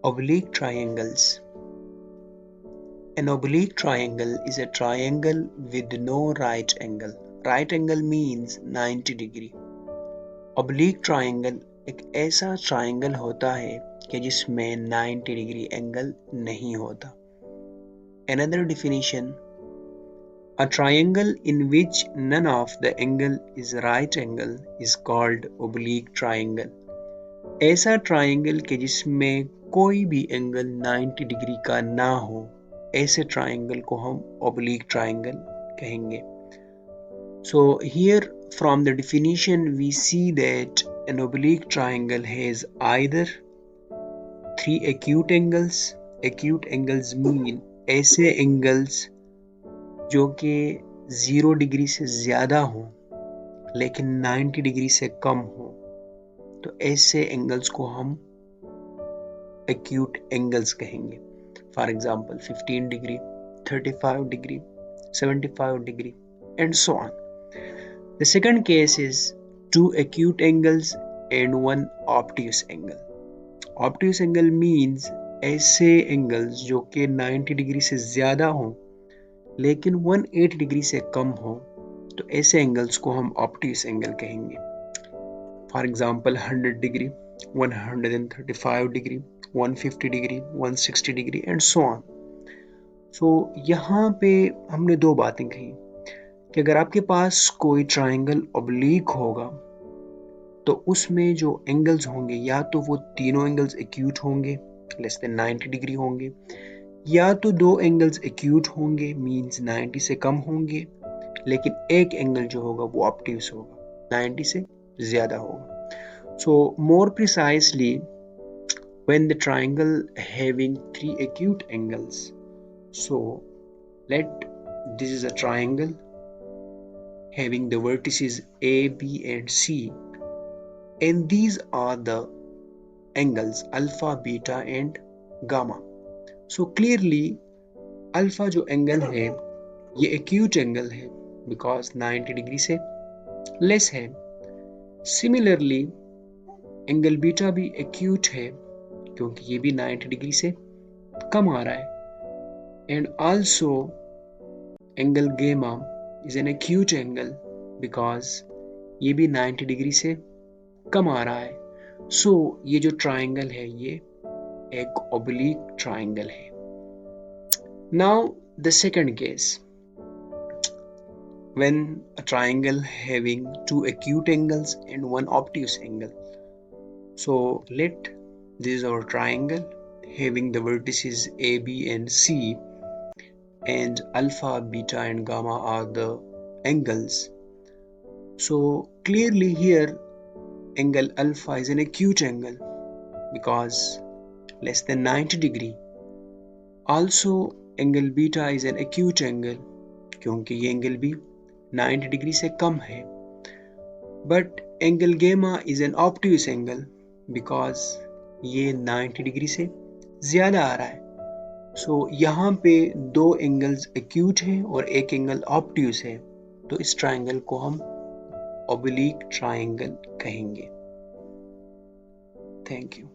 Oblique triangles. An oblique triangle is a triangle with no right angle. Right angle means 90 degree. Oblique triangle एक ऐसा triangle होता है कि जिसमें 90 degree angle नहीं होता. Another definition: a triangle in which none of the angle is right angle is called oblique triangle. ऐसा triangle के जिसमें कोई भी एंगल 90 डिग्री का ना हो, ऐसे ट्राइंगल को हम oblique triangle कहेंगे. So here from the definition we see that an oblique triangle has either three acute angles. Acute angles mean ऐसे एंगल्स जो कि 0 डिग्री से ज़्यादा हो लेकिन 90 डिग्री से कम हो, तो ऐसे एंगल्स को हम acute angles कहेंगे. For example, 15 degree, 35 degree, 75 degree, and so on. The second case is two acute angles and one obtuse angle. Obtuse angle means ऐसे angles जो कि 90 डिग्री से ज़्यादा हो लेकिन 180 डिग्री से कम हो, तो ऐसे एंगल्स को हम obtuse angle कहेंगे. For example, 100 degree, 135 degree, 150 degree, 160 degree and so on. So यहाँ पे हमने दो बातें कही कि अगर आपके पास कोई ट्राइंगल ओब्लीक होगा तो उसमें जो एंगल्स होंगे या तो वो तीनों एंगल्स एक्यूट होंगे, लेस देन 90 डिग्री होंगे, या तो दो एंगल्स एक्यूट होंगे मींस 90 से कम होंगे, लेकिन एक एंगल जो होगा वो ऑब्ट्यूस होगा, 90 से ज़्यादा होगा. So more precisely, when the triangle having three acute angles, so this is a triangle having the vertices A, B and C, and these are the angles alpha, beta and gamma. So clearly alpha जो angle है ये acute angle है because 90 degree से less है. Similarly angle beta भी acute है क्योंकि ये भी 90 डिग्री से कम आ रहा है. एंड आल्सो एंगल गेमा is an acute angle because ये भी 90 डिग्री से कम आ रहा है. सो ये जो ट्राइंगल है ये एक ओब्लीक ट्राइंगल है. Now the second case, when a triangle having two acute angles and one obtuse angle. So this is our triangle having the vertices A, B and C, and alpha, beta and gamma are the angles. So clearly here angle alpha is an acute angle because less than 90 degree. Also angle beta is an acute angle क्योंकि ये angle भी 90 degree से कम है. But angle gamma is an obtuse angle because ये 90 degree से ज़्यादा आ रहा है. So यहाँ पे दो एंगल्स एक्यूट हैं और एक एंगल ऑब्ट्यूस है, तो इस ट्राइंगल को हम ओब्लीक ट्राइंगल कहेंगे. Thank you.